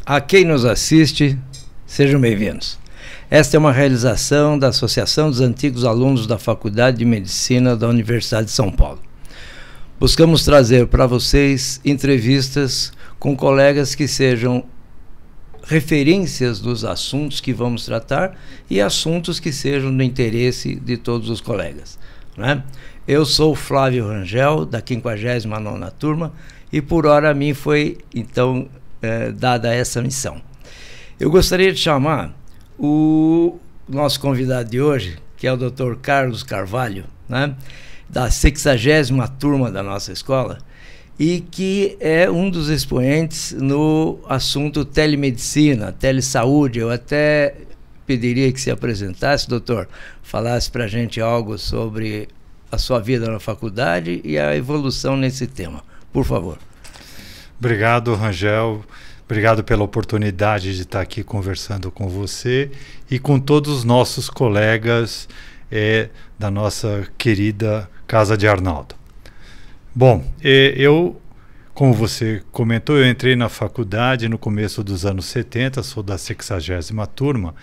A quem nos assiste, sejam bem-vindos. Esta é uma realização da Associação dos Antigos Alunos da Faculdade de Medicina da Universidade de São Paulo. Buscamos trazer para vocês entrevistas com colegas que sejam referências dos assuntos que vamos tratar e assuntos que sejam do interesse de todos os colegas, né? Eu sou Flávio Rangel, da 59ª turma, e por hora a mim foi, então, dada essa missão. Eu gostaria de chamar o nosso convidado de hoje, que é o Dr. Carlos Carvalho, né, da 60ª turma da nossa escola, e que é um dos expoentes no assunto telemedicina, telesaúde. Eu até pediria que se apresentasse, doutor, falasse para a gente algo sobre a sua vida na faculdade e a evolução nesse tema. Por favor. Obrigado, Rangel. Obrigado pela oportunidade de estar aqui conversando com você e com todos os nossos colegas da nossa querida Casa de Arnaldo. Bom, como você comentou, eu entrei na faculdade no começo dos anos 70, sou da 60ª turma,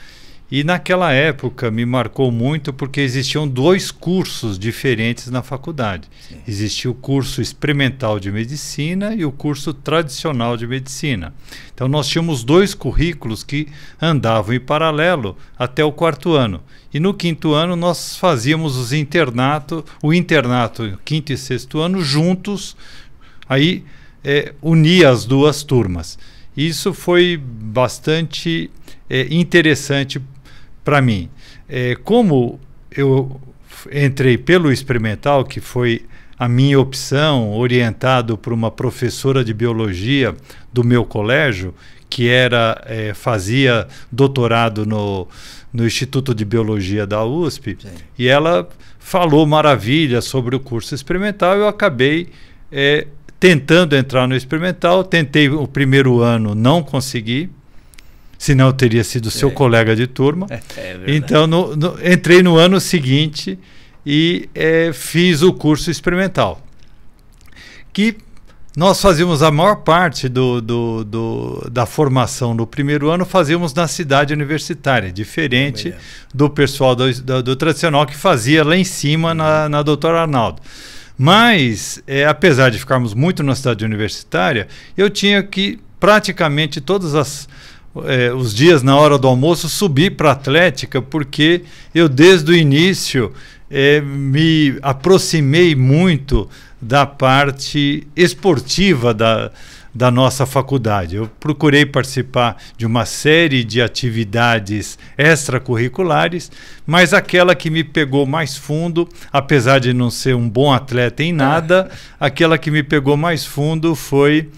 e naquela época me marcou muito porque existiam dois cursos diferentes na faculdade. Sim. Existia o curso experimental de medicina e o curso tradicional de medicina. Então nós tínhamos dois currículos que andavam em paralelo até o 4º ano. E no 5º ano nós fazíamos o internato, 5º e 6º ano juntos, aí unia as duas turmas. Isso foi bastante interessante para mim. Como eu entrei pelo experimental, que foi a minha opção, orientado por uma professora de biologia do meu colégio, que fazia doutorado no Instituto de Biologia da USP, sim, e ela falou maravilhas sobre o curso experimental. Eu acabei tentando entrar no experimental, tentei o 1º ano, não consegui, senão eu teria sido seu colega de turma. Então entrei no ano seguinte e fiz o curso experimental, que nós fazíamos a maior parte da formação no 1º ano, fazíamos na cidade universitária, diferente do pessoal do tradicional que fazia lá em cima na Dr. Arnaldo. Mas, apesar de ficarmos muito na cidade universitária, eu tinha que praticamente os dias na hora do almoço subir para a Atlética, porque eu desde o início me aproximei muito da parte esportiva da nossa faculdade. Eu procurei participar de uma série de atividades extracurriculares, mas aquela que me pegou mais fundo, apesar de não ser um bom atleta em nada, aquela que me pegou mais fundo foi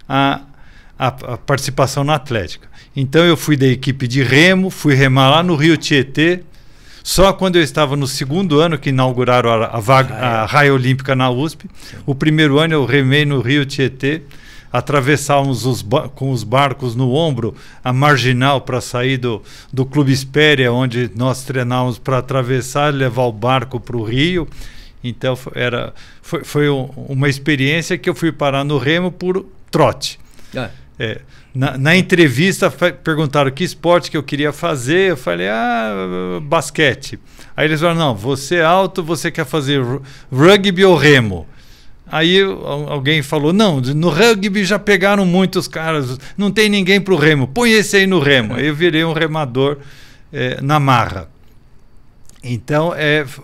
a participação na Atlética. Então eu fui da equipe de remo, fui remar lá no Rio Tietê. Só quando eu estava no 2º ano que inauguraram a raia olímpica na USP. Sim. O 1º ano eu remei no Rio Tietê, atravessávamos com os barcos no ombro a marginal para sair do Clube Espéria, onde nós treinávamos para atravessar e levar o barco para o Rio. Então foi uma experiência que eu fui parar no remo por trote. Na entrevista perguntaram que esporte que eu queria fazer. Eu falei, basquete. Aí eles falaram, não, você é alto, você quer fazer rugby ou remo? Aí alguém falou, não, no rugby já pegaram muitos caras, não tem ninguém para o remo, põe esse aí no remo. Aí eu virei um remador na marra. Então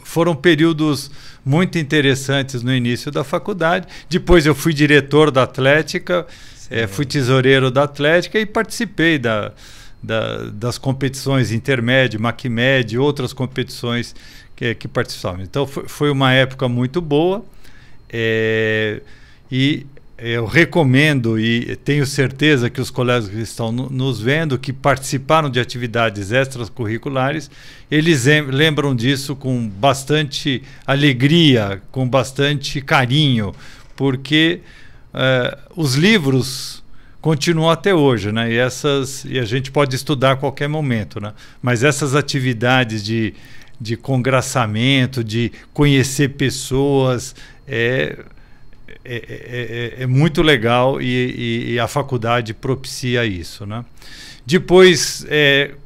foram períodos muito interessantes no início da faculdade. Depois eu fui diretor da Atlética, fui tesoureiro da Atlética e participei das competições intermédio, MacMed, outras competições que participávamos. Então foi uma época muito boa, e eu recomendo e tenho certeza que os colegas que estão nos vendo, que participaram de atividades extracurriculares, eles lembram disso com bastante alegria, com bastante carinho, porque os livros continuam até hoje, né? E a gente pode estudar a qualquer momento, né? Mas essas atividades de congraçamento, de conhecer pessoas, é muito legal e a faculdade propicia isso, né? Depois,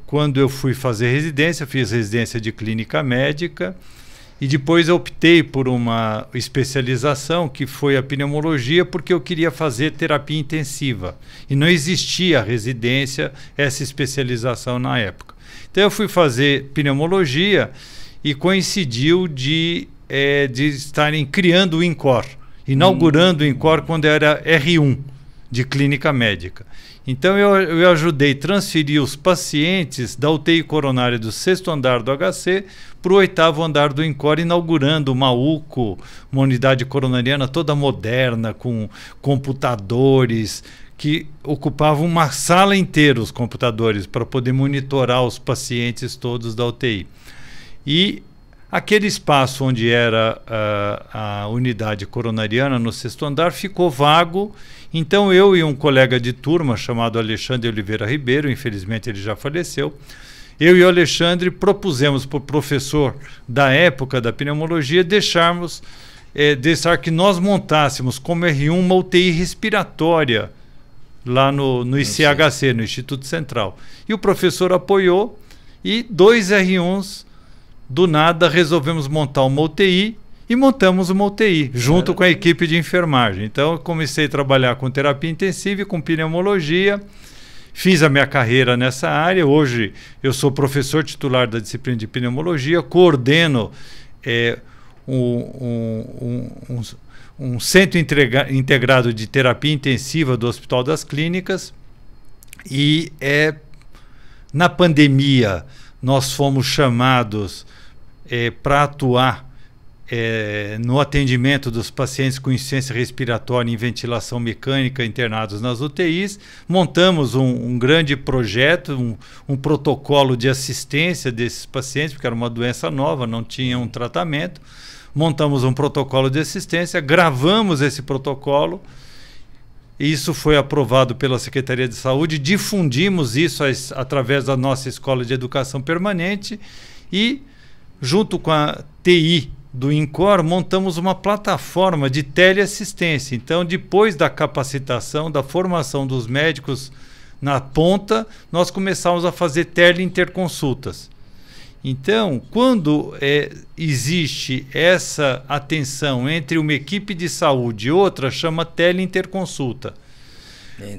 quando eu fui fazer residência, fiz residência de clínica médica e depois eu optei por uma especialização que foi a pneumologia, porque eu queria fazer terapia intensiva e não existia residência, essa especialização na época. Então eu fui fazer pneumologia e coincidiu de estarem criando o INCOR, inaugurando o INCOR quando era R1 de clínica médica. Então eu ajudei a transferir os pacientes da UTI coronária do 6º andar do HC para o 8º andar do INCOR, inaugurando uma UCO, uma unidade coronariana toda moderna, com computadores, que ocupavam uma sala inteira, os computadores, para poder monitorar os pacientes todos da UTI. E aquele espaço onde era a unidade coronariana, no 6º andar, ficou vago. Então eu e um colega de turma chamado Alexandre Oliveira Ribeiro, infelizmente ele já faleceu, eu e o Alexandre propusemos para o professor da época da pneumologia deixar que nós montássemos como R1 uma UTI respiratória lá no ICHC, no Instituto Central. E o professor apoiou e 2 R1s, do nada, resolvemos montar uma UTI e montamos uma UTI, junto com a equipe de enfermagem. Então, eu comecei a trabalhar com terapia intensiva e com pneumologia, fiz a minha carreira nessa área. Hoje, eu sou professor titular da disciplina de pneumologia, coordeno um centro integrado de terapia intensiva do Hospital das Clínicas e, na pandemia, nós fomos chamados para atuar no atendimento dos pacientes com insuficiência respiratória em ventilação mecânica internados nas UTIs. Montamos um grande projeto, um protocolo de assistência desses pacientes, porque era uma doença nova, não tinha um tratamento. Montamos um protocolo de assistência, gravamos esse protocolo. Isso foi aprovado pela Secretaria de Saúde, difundimos isso através da nossa Escola de Educação Permanente e, junto com a TI do INCOR, montamos uma plataforma de teleassistência. Então, depois da capacitação, da formação dos médicos na ponta, nós começamos a fazer teleinterconsultas. Então, quando existe essa atenção entre uma equipe de saúde e outra, chama teleinterconsulta.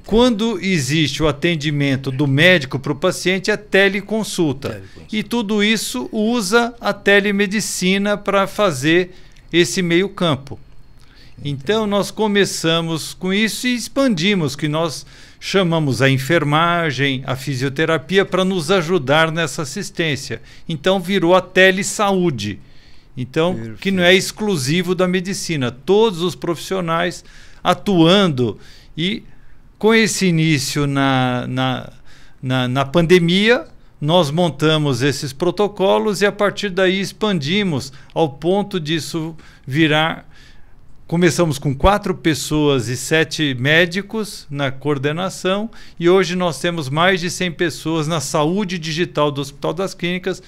Quando existe o atendimento do médico para o paciente, é teleconsulta. E tudo isso usa a telemedicina para fazer esse meio campo. Então, nós começamos com isso e expandimos, que nós chamamos a enfermagem, a fisioterapia para nos ajudar nessa assistência. Então, virou a telesaúde. Então, perfeito. Que não é exclusivo da medicina. Todos os profissionais atuando. E com esse início na pandemia, nós montamos esses protocolos e a partir daí expandimos ao ponto disso virar. Começamos com 4 pessoas e 7 médicos na coordenação e hoje nós temos mais de 100 pessoas na saúde digital do Hospital das Clínicas,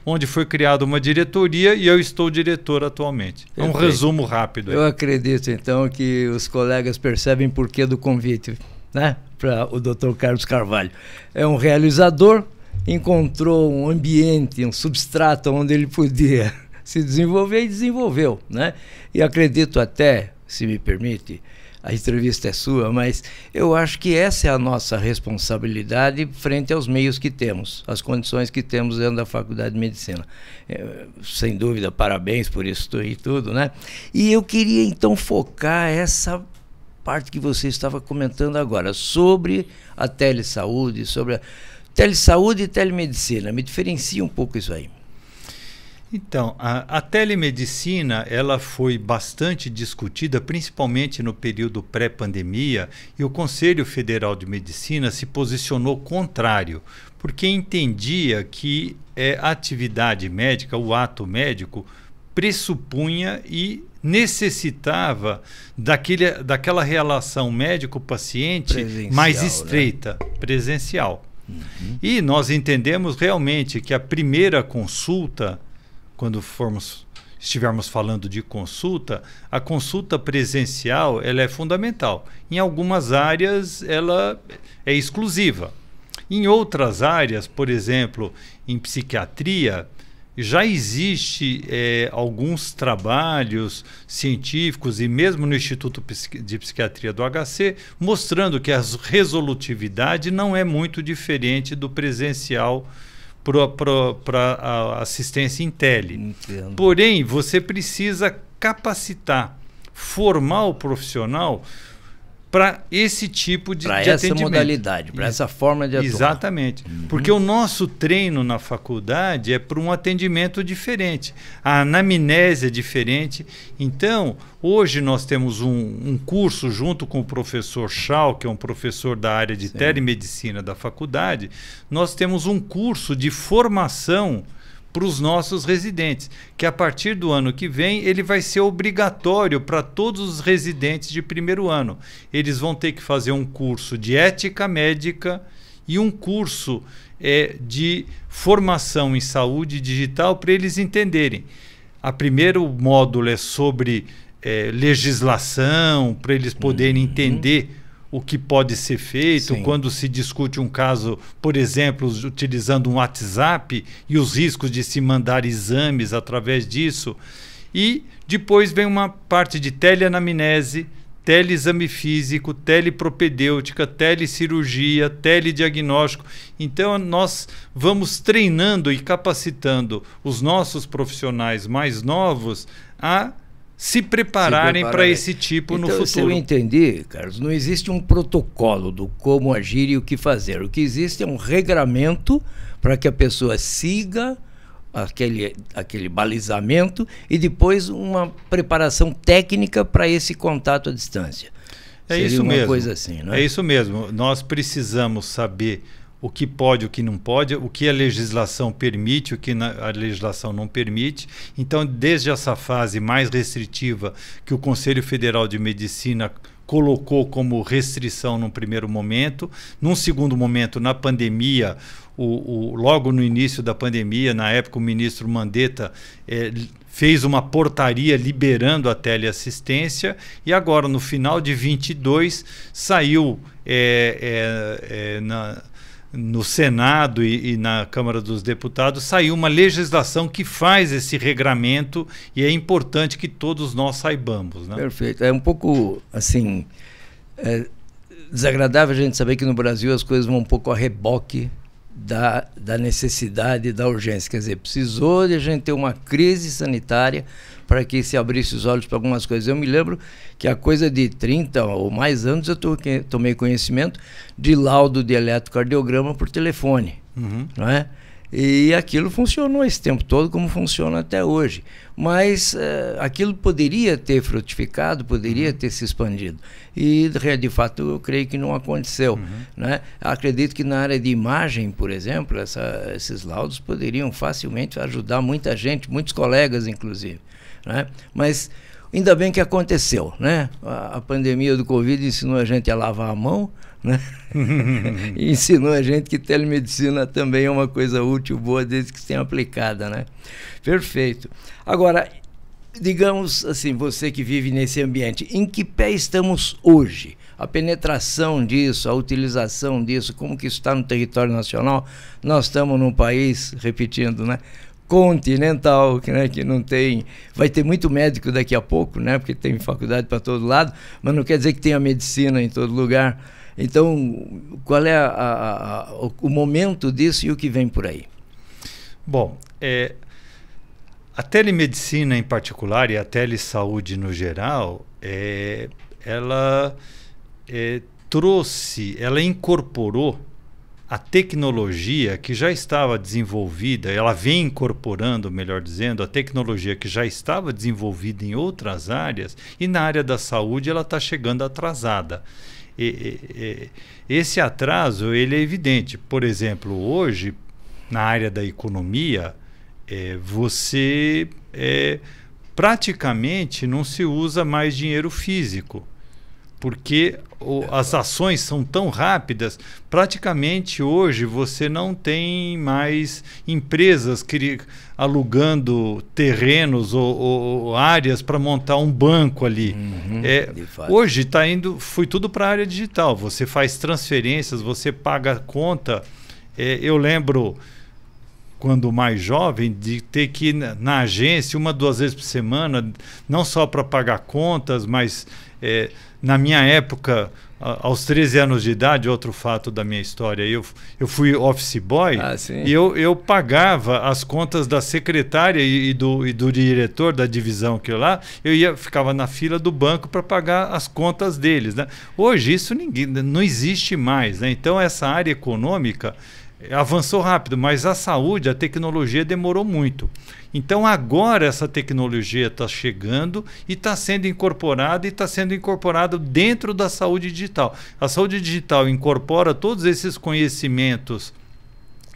onde foi criada uma diretoria e eu estou diretor atualmente. É um resumo rápido. Eu acredito então que os colegas percebem o porquê do convite, né, para o Dr. Carlos Carvalho. É um realizador, encontrou um ambiente, um substrato onde ele podia se desenvolver e desenvolveu, né? E acredito até, se me permite, a entrevista é sua, mas eu acho que essa é a nossa responsabilidade frente aos meios que temos, as condições que temos dentro da Faculdade de Medicina. Sem dúvida, parabéns por isso e tudo, né? E eu queria então focar essa parte que você estava comentando agora, sobre a telesaúde, sobre a telesaúde e telemedicina. Me diferencia um pouco isso aí. Então, a telemedicina ela foi bastante discutida, principalmente no período pré-pandemia, e o Conselho Federal de Medicina se posicionou contrário, porque entendia que a atividade médica, o ato médico, pressupunha e necessitava daquela relação médico-paciente mais estreita, né? Presencial. Uhum. E nós entendemos realmente que a primeira consulta, quando formos estivermos falando de consulta, a consulta presencial ela é fundamental. Em algumas áreas ela é exclusiva. Em outras áreas, por exemplo, em psiquiatria, já existe alguns trabalhos científicos e mesmo no Instituto de Psiquiatria do HC mostrando que a resolutividade não é muito diferente do presencial para a assistência em tele. Entendo. Porém, você precisa capacitar, formar o profissional para esse tipo de essa atendimento. Modalidade, para essa forma de atuar. Exatamente. Porque o nosso treino na faculdade é para um atendimento diferente. A anamnese é diferente. Então, hoje nós temos um curso junto com o professor Schau, que é um professor da área de telemedicina da faculdade. Nós temos um curso de formação para os nossos residentes, que a partir do ano que vem ele vai ser obrigatório para todos os residentes de primeiro ano. Eles vão ter que fazer um curso de ética médica e um curso de formação em saúde digital para eles entenderem. O primeiro módulo é sobre legislação, para eles poderem entender o que pode ser feito. Sim. Quando se discute um caso, por exemplo, utilizando um WhatsApp e os riscos de se mandar exames através disso. E depois vem uma parte de teleanamnese, teleexame físico, telepropedêutica, telecirurgia, telediagnóstico. Então nós vamos treinando e capacitando os nossos profissionais mais novos a se prepararem para esse tipo no futuro. Se eu entendi, Carlos, não existe um protocolo do como agir e o que fazer. O que existe é um regramento para que a pessoa siga aquele balizamento e depois uma preparação técnica para esse contato à distância. Seria isso mesmo. Coisa assim, não é? É isso mesmo. Nós precisamos saber o que pode, o que não pode, o que a legislação permite, o que a legislação não permite. Então, desde essa fase mais restritiva que o Conselho Federal de Medicina colocou como restrição num primeiro momento, num segundo momento, na pandemia, logo no início da pandemia, na época o ministro Mandetta fez uma portaria liberando a teleassistência e agora, no final de 22, saiu no Senado e na Câmara dos Deputados saiu uma legislação que faz esse regramento e é importante que todos nós saibamos, né? Perfeito. É um pouco assim desagradável a gente saber que no Brasil as coisas vão um pouco a reboque da necessidade e da urgência. Quer dizer, precisou de a gente ter uma crise sanitária para que se abrisse os olhos para algumas coisas. Eu me lembro que a coisa de 30 ou mais anos eu tomei conhecimento de laudo de eletrocardiograma por telefone, não é? E aquilo funcionou esse tempo todo como funciona até hoje. Mas aquilo poderia ter frutificado, poderia ter se expandido. E, de fato, eu creio que não aconteceu. Né? Acredito que na área de imagem, por exemplo, esses laudos poderiam facilmente ajudar muita gente, muitos colegas, inclusive. Né? Mas ainda bem que aconteceu. Né? A pandemia do Covid ensinou a gente a lavar a mão, né? E ensinou a gente que telemedicina também é uma coisa útil, boa, desde que se tenha aplicada, né? Perfeito. Agora, digamos assim, você que vive nesse ambiente, em que pé estamos hoje? A penetração disso, a utilização disso, como que isso está no território nacional? Nós estamos num país, repetindo, né, continental, né, que não tem... Vai ter muito médico daqui a pouco, né, porque tem faculdade para todo lado, mas não quer dizer que tenha medicina em todo lugar. Então, qual é o momento disso e o que vem por aí? Bom, a telemedicina em particular e a telesaúde no geral, ela incorporou a tecnologia que já estava desenvolvida, ela vem incorporando, melhor dizendo, a tecnologia que já estava desenvolvida em outras áreas e na área da saúde ela está chegando atrasada. Esse atraso ele é evidente. Por exemplo, hoje, na área da economia, você praticamente não se usa mais dinheiro físico. porque as ações são tão rápidas, praticamente hoje você não tem mais empresas alugando terrenos ou áreas para montar um banco ali. Hoje foi tudo para a área digital. Você faz transferências, você paga a conta. Eu lembro, quando mais jovem, de ter que ir na agência 1, 2 vezes por semana, não só para pagar contas, mas na minha época, aos 13 anos de idade, outro fato da minha história, eu fui office boy e eu pagava as contas da secretária e do diretor da divisão que lá, ficava na fila do banco para pagar as contas deles, né? Hoje isso não existe mais, né? Então essa área econômica avançou rápido, mas a saúde, a tecnologia demorou muito. Então agora essa tecnologia está chegando e está sendo incorporada dentro da saúde digital. A saúde digital incorpora todos esses conhecimentos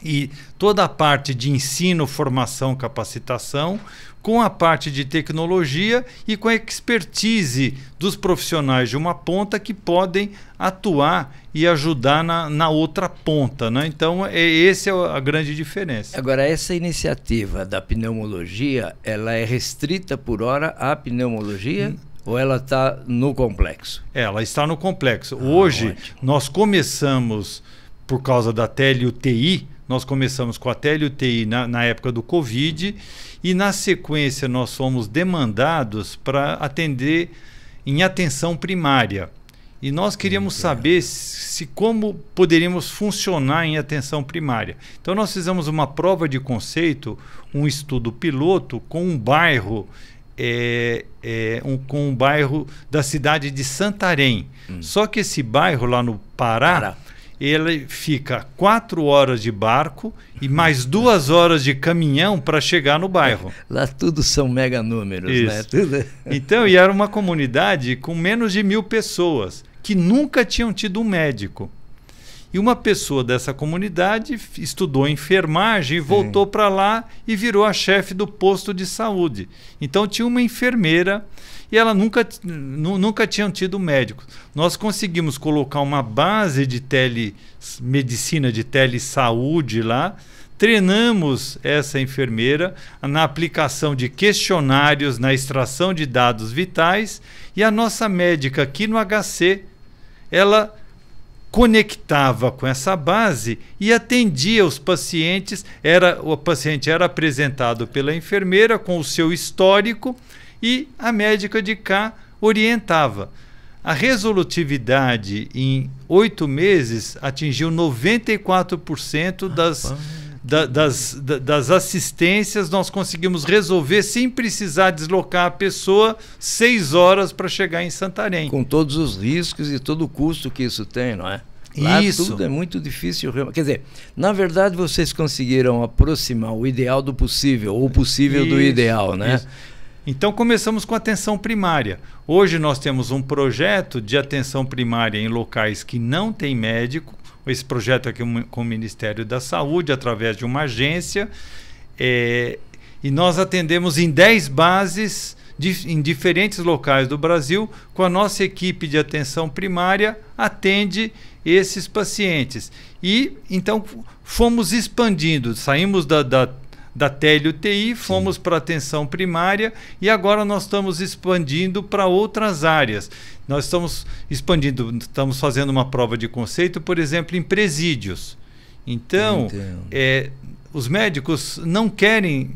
e toda a parte de ensino, formação, capacitação, com a parte de tecnologia e com a expertise dos profissionais de uma ponta que podem atuar e ajudar na outra ponta, né? Então, essa é a grande diferença. Agora, essa iniciativa da pneumologia, ela é restrita por hora à pneumologia ou ela está no complexo? Ela está no complexo. Hoje, ótimo. Nós começamos, por causa da tele-UTI, nós começamos com a tele-UTI na época do Covid e, na sequência, nós fomos demandados para atender em atenção primária. E nós queríamos saber como poderíamos funcionar em atenção primária. Então, nós fizemos uma prova de conceito, um estudo piloto com um bairro, com um bairro da cidade de Santarém. Só que esse bairro lá no Pará, ele fica 4 horas de barco e mais 2 horas de caminhão para chegar no bairro. Lá tudo são mega números, né? Tudo... Então, e era uma comunidade com menos de 1000 pessoas, que nunca tinham tido um médico. E uma pessoa dessa comunidade estudou enfermagem e voltou para lá e virou a chefe do posto de saúde. Então tinha uma enfermeira e ela nunca tinha tido médico. Nós conseguimos colocar uma base de telemedicina, de telesaúde lá, treinamos essa enfermeira na aplicação de questionários, na extração de dados vitais, e a nossa médica aqui no HC, ela conectava com essa base e atendia os pacientes. O paciente era apresentado pela enfermeira com o seu histórico e a médica de cá orientava. A resolutividade em 8 meses atingiu 94% das assistências. Nós conseguimos resolver sem precisar deslocar a pessoa 6 horas para chegar em Santarém. Com todos os riscos e todo o custo que isso tem, não é? Lá isso. Tudo é muito difícil. Quer dizer, na verdade vocês conseguiram aproximar o ideal do possível, ou o possível do ideal, né? Isso. Então começamos com atenção primária. Hoje nós temos um projeto de atenção primária em locais que não tem médico. Esse projeto aqui com o Ministério da Saúde, através de uma agência, e nós atendemos em 10 bases em diferentes locais do Brasil. Com a nossa equipe de atenção primária, atende esses pacientes. E então fomos expandindo, saímos da tele-UTI, fomos para a atenção primária e agora nós estamos expandindo para outras áreas. Nós estamos expandindo, estamos fazendo uma prova de conceito, por exemplo, em presídios. Então, os médicos não querem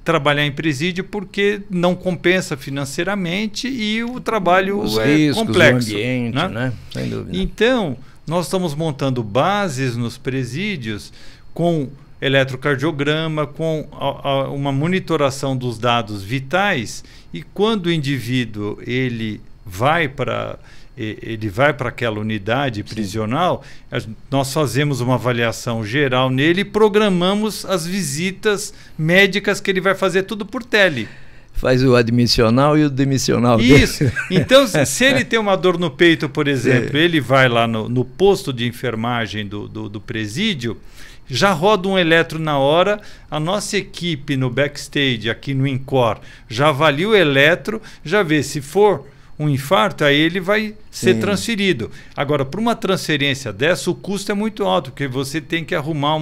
trabalhar em presídio porque não compensa financeiramente e o trabalho riscos, complexo. O ambiente, né? Sem dúvida. Então, nós estamos montando bases nos presídios com eletrocardiograma, com uma monitoração dos dados vitais, e quando o indivíduo ele vai para aquela unidade prisional, nós fazemos uma avaliação geral nele e programamos as visitas médicas que ele vai fazer tudo por tele. Faz o admissional e o demissional. Isso. Então, se ele tem uma dor no peito, por exemplo, ele vai lá no posto de enfermagem do presídio, já roda um eletro na hora, a nossa equipe no backstage, aqui no INCOR, já avalia o eletro, já vê se for um infarto, aí ele vai ser transferido. Agora, para uma transferência dessa, o custo é muito alto, porque você tem que arrumar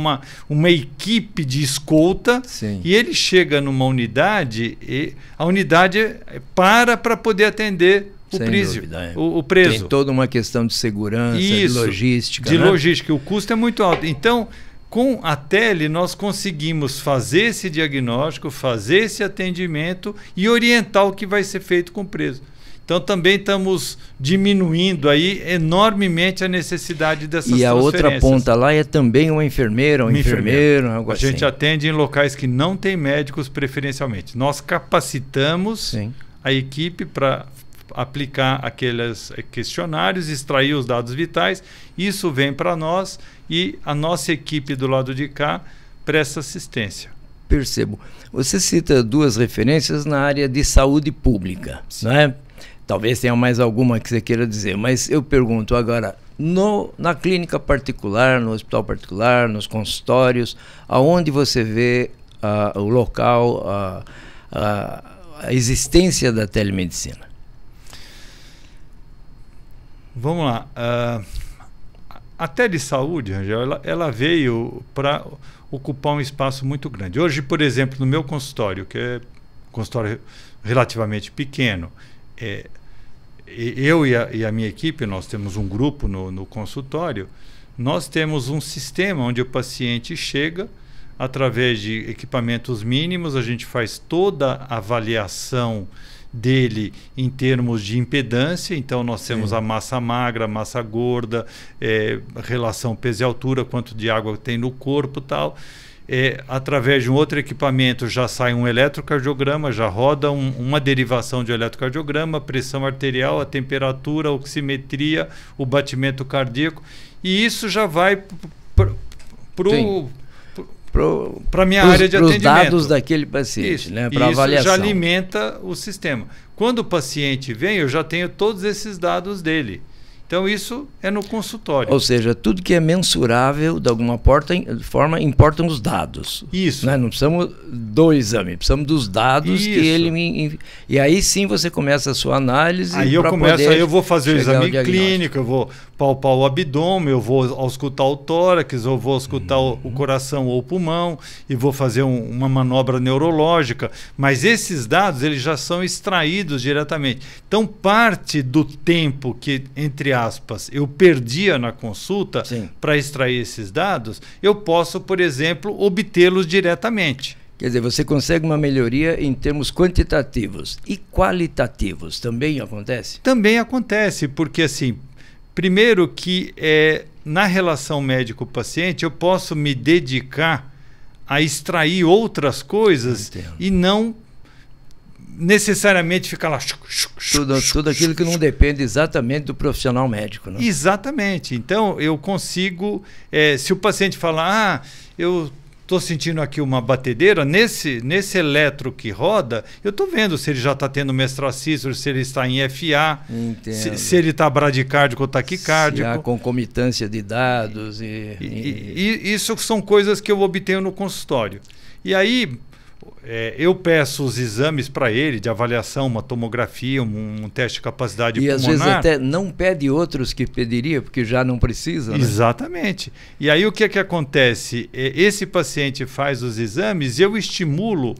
uma equipe de escolta, e ele chega numa unidade e a unidade para poder atender o preso. Tem toda uma questão de segurança, de logística. De logística. O custo é muito alto. Então, com a tele, nós conseguimos fazer esse diagnóstico, fazer esse atendimento e orientar o que vai ser feito com o preso. Então, também estamos diminuindo aí enormemente a necessidade dessas transferências. E a outra ponta lá é também uma enfermeira, um enfermeiro, algo assim. A gente atende em locais que não tem médicos preferencialmente. Nós capacitamos a equipe para aplicar aqueles questionários, extrair os dados vitais. Isso vem para nós e a nossa equipe do lado de cá presta assistência. Percebo. Você cita 2 referências na área de saúde pública, não é? Talvez tenha mais alguma que você queira dizer, mas eu pergunto agora, na clínica particular, no hospital particular, nos consultórios, aonde você vê o local, a existência da telemedicina? Vamos lá. A telesaúde, Rangel, ela veio para ocupar um espaço muito grande. Hoje, por exemplo, no meu consultório, que é um consultório relativamente pequeno, eu e a minha equipe, nós temos um grupo no consultório, nós temos um sistema onde o paciente chega, através de equipamentos mínimos, a gente faz toda a avaliação dele em termos de impedância. Então nós temos a massa magra, a massa gorda, relação peso e altura, quanto de água tem no corpo e tal. Através de um outro equipamento já sai um eletrocardiograma, já roda uma derivação de eletrocardiograma, pressão arterial, a temperatura, a oximetria, o batimento cardíaco, e isso já vai para a minha área de atendimento. Para os dados daquele paciente, né? Para avaliação. Isso já alimenta o sistema. Quando o paciente vem, eu já tenho todos esses dados dele. Então, isso é no consultório. Ou seja, tudo que é mensurável, de alguma forma, importam os dados. Isso. Né? Não precisamos do exame, precisamos dos dados que ele me... E aí sim você começa a sua análise. Aí eu vou fazer o exame clínico, eu vou palpar o abdômen, eu vou auscultar o tórax, eu vou auscultar o coração ou o pulmão, e vou fazer uma manobra neurológica. Mas esses dados, eles já são extraídos diretamente. Então, parte do tempo que, entre aspas, eu perdia na consulta para extrair esses dados, eu posso, por exemplo, obtê-los diretamente. Quer dizer, você consegue uma melhoria em termos quantitativos e qualitativos. Também acontece? Também acontece, porque assim, primeiro que na relação médico-paciente eu posso me dedicar a extrair outras coisas e não necessariamente ficar lá... Tudo aquilo que não depende exatamente do profissional médico. Né? Exatamente. Então, eu consigo... se o paciente falar, eu estou sentindo aqui uma batedeira, nesse eletro que roda, eu estou vendo se ele já está tendo mestracístole, se ele está em FA, se ele está bradicárdico ou taquicárdico. Se há concomitância de dados. E isso são coisas que eu obtenho no consultório. E aí... eu peço os exames para ele de avaliação, uma tomografia, um teste de capacidade pulmonar. E às vezes até não pede outros que pediria, porque já não precisa. Né? Exatamente. E aí o que acontece? Esse paciente faz os exames e eu estimulo,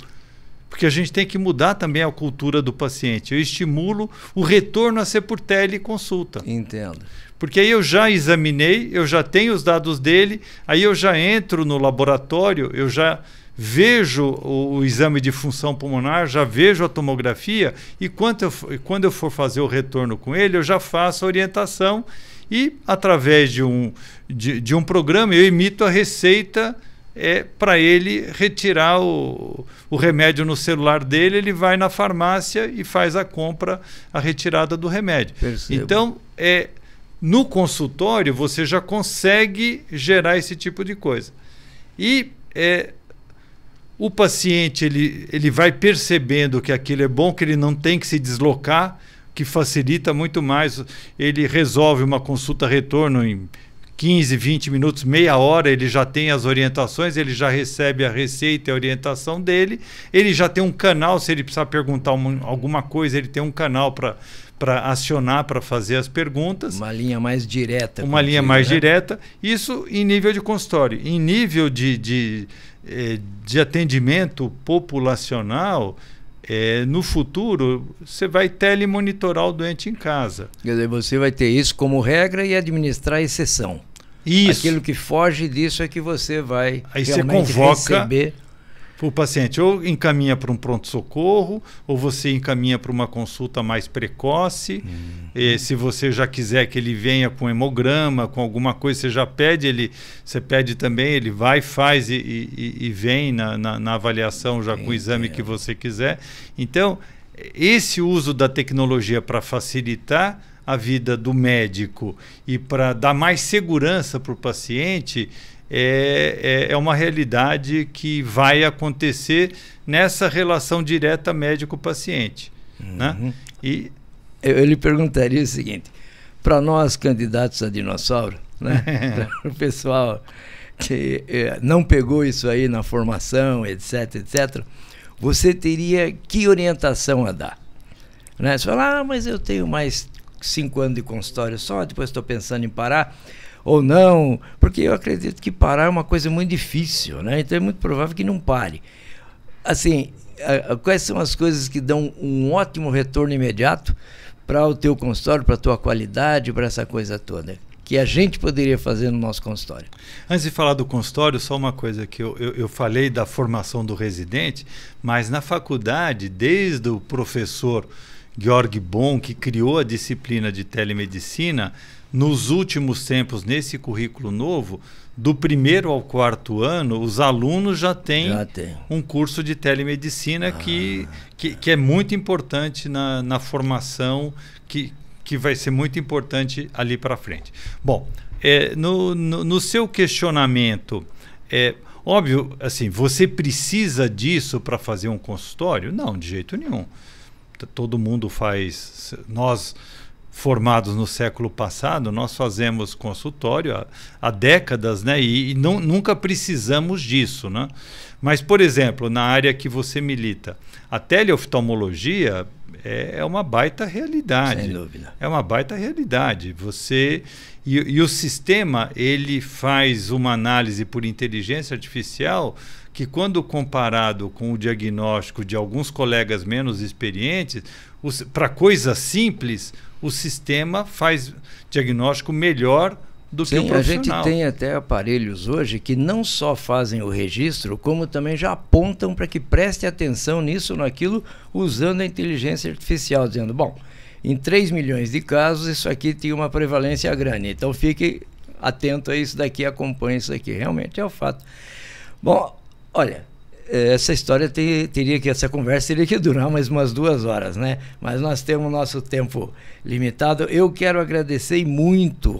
porque a gente tem que mudar também a cultura do paciente, eu estimulo o retorno a ser por teleconsulta. Entendo. Porque aí eu já examinei, eu já tenho os dados dele, aí eu já entro no laboratório, eu já... vejo o exame de função pulmonar, já vejo a tomografia, e quando eu for fazer o retorno com ele, eu já faço a orientação e, através de um programa, eu emito a receita para ele retirar o remédio no celular dele, ele vai na farmácia e faz a compra, a retirada do remédio. Percebo. Então, no consultório, você já consegue gerar esse tipo de coisa. E... o paciente ele vai percebendo que aquilo é bom, que ele não tem que se deslocar, que facilita muito mais. Ele resolve uma consulta-retorno em 15, 20 minutos, meia hora, ele já tem as orientações, ele já recebe a receita e a orientação dele, ele já tem um canal, se ele precisar perguntar alguma coisa, ele tem um canal para acionar, para fazer as perguntas. Uma linha mais direta. Uma linha mais direta. Isso em nível de consultório. Em nível de atendimento populacional, no futuro, você vai telemonitorar o doente em casa. Quer dizer, você vai ter isso como regra e administrar a exceção. Isso. Aquilo que foge disso é que você vai aí realmente você convoca receber. O paciente ou encaminha para um pronto-socorro, ou você encaminha para uma consulta mais precoce. Se você já quiser que ele venha com hemograma, com alguma coisa, você já pede, você pede também, ele vai, faz e vem na avaliação já com o exame que você quiser. Então, esse uso da tecnologia para facilitar a vida do médico e para dar mais segurança para o paciente é uma realidade que vai acontecer nessa relação direta médico-paciente. Né? E eu lhe perguntaria o seguinte, para nós candidatos a dinossauro, né? Para o pessoal que não pegou isso aí na formação, etc, etc, você teria que orientação a dar? Né? Você fala, mas eu tenho mais 5 anos de consultório só, depois estou pensando em parar. Ou não, porque eu acredito que parar é uma coisa muito difícil, né? Então é muito provável que não pare. Assim, quais são as coisas que dão um ótimo retorno imediato para o teu consultório, para a tua qualidade, para essa coisa toda, que a gente poderia fazer no nosso consultório? Antes de falar do consultório, só uma coisa que eu falei da formação do residente, mas na faculdade, desde o professor Georg Bohm, que criou a disciplina de telemedicina, nos últimos tempos, nesse currículo novo, do 1º ao 4º ano, os alunos já têm um curso de telemedicina que é muito importante na formação, que vai ser muito importante ali para frente. Bom, no seu questionamento, óbvio, assim, você precisa disso para fazer um consultório? Não, de jeito nenhum. Todo mundo faz. Nós, formados no século passado, nós fazemos consultório há décadas, né? E nunca precisamos disso, né? Mas, por exemplo, na área que você milita, a teleoftalmologia é uma baita realidade. Sem dúvida. É uma baita realidade. E o sistema, ele faz uma análise por inteligência artificial que, quando comparado com o diagnóstico de alguns colegas menos experientes, para coisas simples, o sistema faz diagnóstico melhor do que o profissional. A gente tem até aparelhos hoje que não só fazem o registro, como também já apontam para que preste atenção nisso ou naquilo, usando a inteligência artificial, dizendo, bom, em 3 milhões de casos, isso aqui tinha uma prevalência grande, então fique atento a isso daqui, acompanhe isso aqui. Realmente é o fato. Bom, olha, essa história essa conversa teria que durar mais umas 2 horas, né? Mas nós temos nosso tempo limitado. Eu quero agradecer muito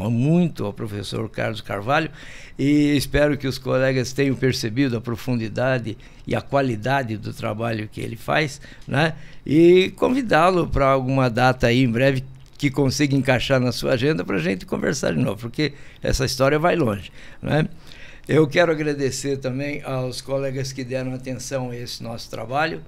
ao professor Carlos Carvalho e espero que os colegas tenham percebido a profundidade e a qualidade do trabalho que ele faz, né? E convidá-lo para alguma data aí em breve que consiga encaixar na sua agenda para a gente conversar de novo, porque essa história vai longe, né? Eu quero agradecer também aos colegas que deram atenção a esse nosso trabalho,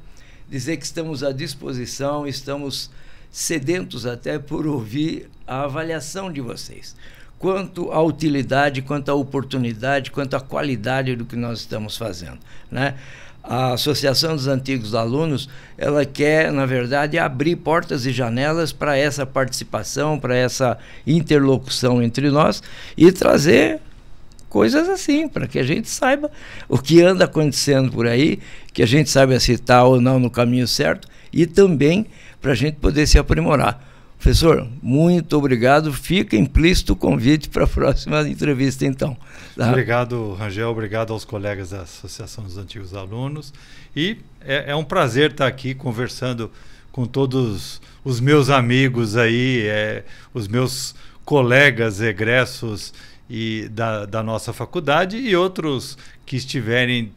dizer que estamos à disposição, estamos sedentos até por ouvir a avaliação de vocês, quanto à utilidade, quanto à oportunidade, quanto à qualidade do que nós estamos fazendo, né? A Associação dos Antigos Alunos, ela quer, na verdade, abrir portas e janelas para essa participação, para essa interlocução entre nós e trazer coisas assim, para que a gente saiba o que anda acontecendo por aí, que a gente saiba se está ou não no caminho certo e também para a gente poder se aprimorar. Professor, muito obrigado. Fica implícito o convite para a próxima entrevista, então. Tá? Obrigado, Rangel. Obrigado aos colegas da Associação dos Antigos Alunos. E é um prazer estar aqui conversando com todos os meus amigos aí, os meus colegas egressos da nossa faculdade e outros que estiverem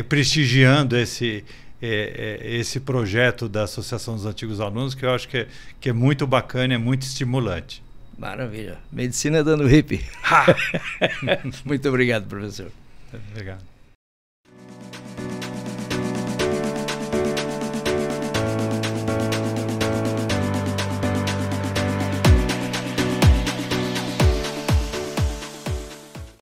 prestigiando esse projeto da Associação dos Antigos Alunos, que eu acho que é muito bacana, é muito estimulante. Maravilha. Medicina dando hippie. Muito obrigado, professor. Obrigado.